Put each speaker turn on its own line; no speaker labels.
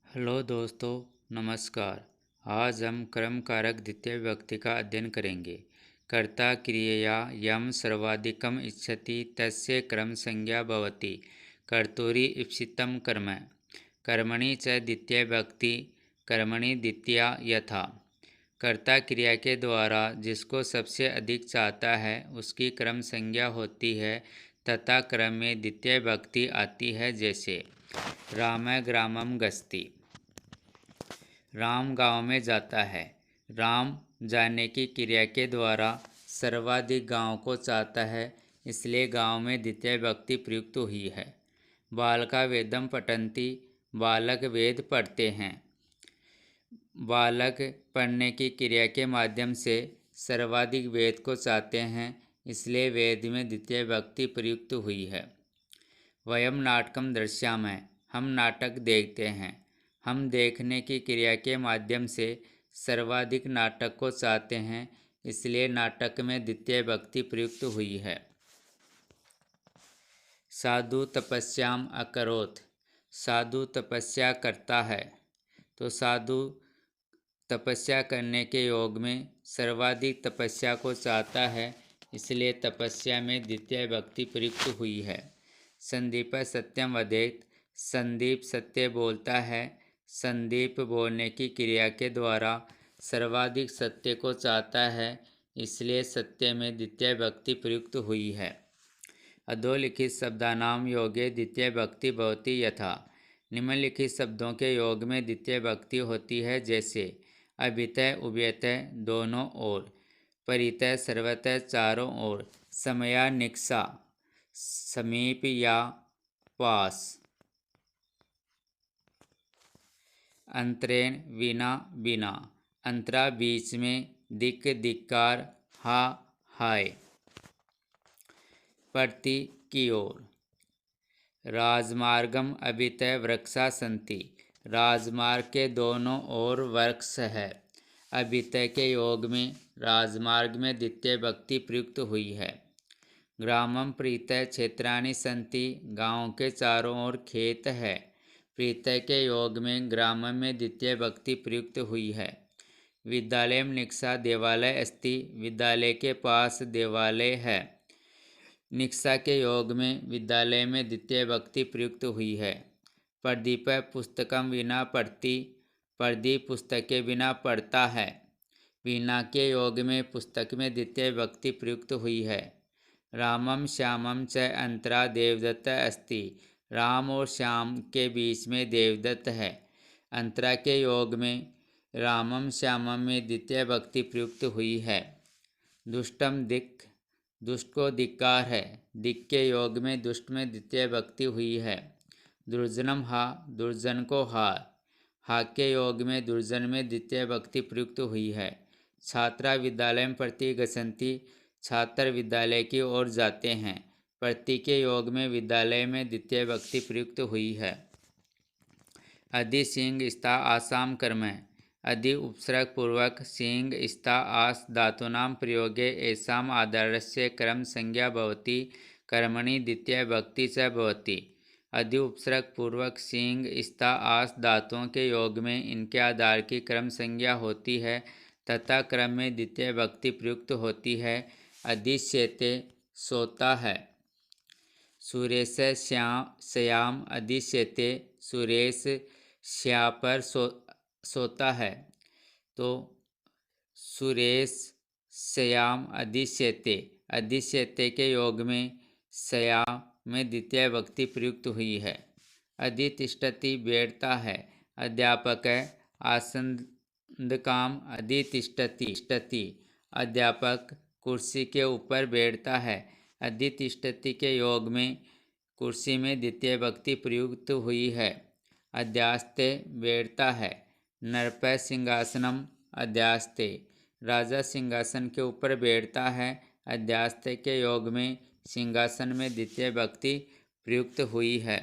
Hello दोस्तों, नमस्कार। आज हम कर्म कारक द्वितीय विभक्ति का अध्ययन करेंगे। कर्ता क्रियया यम सर्वाधिकम इच्छति तस्य कर्म संज्ञा भवति। कर्तुरी इप्सितं कर्म। कर्मणि च द्वितीय विभक्ति कर्मणि द्वितीया यथा। कर्ता क्रिया के द्वारा जिसको सबसे अधिक चाहता है उसकी कर्म संज्ञा होती है तथा क्रम में द्वितीय विभक्ति आती है। जैसे राम ग्रामम गस्ति, राम गांव में जाता है। राम जाने की क्रिया के द्वारा सर्वाधिक गांव को चाहता है, इसलिए गांव में द्वितीय विभक्ति प्रयुक्त हुई है। बालका वेदम पठन्ति, बालक वेद पढ़ते हैं। बालक पढ़ने की क्रिया के माध्यम से सर्वाधिक वेद को चाहते हैं, इसलिए वेद में द्वितीय विभक्ति प्रयुक्त हुई है। वयम नाटकम दृश्यामः, हम नाटक देखते हैं। हम देखने की क्रिया के माध्यम से सर्वाधिक नाटक को चाहते हैं, इसलिए नाटक में द्वितीय विभक्ति प्रयुक्त हुई है। साधु तपस्याम अकरोत्, साधु तपस्या करता है। तो साधु तपस्या करने के योग में सर्वाधिक तपस्या को चाहता है, इसलिए तपस्या में द्वितीय विभक्ति प्रयुक्त हुई है। संदीप सत्यम वदेत, संदीप सत्य बोलता है। संदीप बोलने की क्रिया के द्वारा सर्वाधिक सत्य को चाहता है, इसलिए सत्य में द्वितीय विभक्ति प्रयुक्त हुई है। अधोलिखित शब्दानाम योगे द्वितीय विभक्ति भवति यथा। निम्नलिखित शब्दों के योग में द्वितीय विभक्ति होती है। जैसे अभितः उभयतः दोनों ओर, परितः सर्वतः चारों ओर, समया निकषा समीप या पास, अंतरेण विना बिना, अंतरा बीच में, दिक् धिक्कार, हा हाय, प्रति की ओर। राजमार्गम अभितः वृक्षा सन्ति, राजमार्ग के दोनों ओर वृक्ष है। अभितः के योग में राजमार्ग में द्वितीय विभक्ति प्रयुक्त हुई है। ग्रामम प्रीतः क्षेत्राणि सन्ति, गांव के चारों ओर खेत है। प्रीतः के योग में ग्रामम में द्वितीय विभक्ति प्रयुक्त हुई है। विद्यालयम निकषा देवालय अस्ति, विद्यालय के पास देवालय है। निकषा के योग में विद्यालय में द्वितीय विभक्ति प्रयुक्त हुई है। प्रदीप पुस्तकम विना पढ़ति, प्रदीप पुस्तक के बिना पढ़ता है। वीणा के योग में पुस्तक में द्वितीय विभक्ति प्रयुक्त हुई है। रामम श्यामम च अंतरा देवदत्त अस्ति, राम और श्याम के बीच में देवदत्त है। अंतरा के योग में रामम श्यामम में द्वितीय विभक्ति प्रयुक्त हुई है। दुष्टम दिक्, दुष्ट को धिक्कार है। दिक् के योग में दुष्ट में द्वितीय विभक्ति हुई है। दुर्जनम हा, दुर्जन को हार, हा के योग में दुर्जन में द्वितीय विभक्ति प्रयुक्त हुई है। छात्रा विद्यालय प्रति गच्छन्ति, छात्र विद्यालय की ओर जाते हैं। प्रति के योग में विद्यालय में द्वितीय विभक्ति प्रयुक्त हुई है। अधि सिंह स्था आसाम कर्म, अधि उपसर्ग पूर्वक सिंह स्था आस धातूनां प्रयोगे एषाम् आधारस्य कर्म संज्ञा भवति, कर्मणि द्वितीय विभक्ति च भवति। अधि उपसर्ग पूर्वक सिंह स्था आस धातुओं के योग में इनके आधार की कर्म संज्ञा होती है तथा क्रम में द्वितीय विभक्ति प्रयुक्त होती है। अधिष्यते सोता है। सुरेश श्याम अधिष्यते, सुरेश श्या पर सोता है। तो सुरेश श्याम अधिष्यते, अधिष्यते के योग में श्याम में द्वितीय विभक्ति प्रयुक्त हुई है। अधितिष्ठति बैठता है। अध्यापक आसंदकाम अधितिष्ठति, अध्यापक कुर्सी के ऊपर बैठता है। अधितिष्ठति के योग में कुर्सी में द्वितीय विभक्ति प्रयुक्त हुई है। अध्यास्ते बैठता है। नरप सिंहासनम अध्यास्ते, राजा सिंहासन के ऊपर बैठता है। अध्यास्ते के योग में सिंहासन में द्वितीय विभक्ति प्रयुक्त हुई है।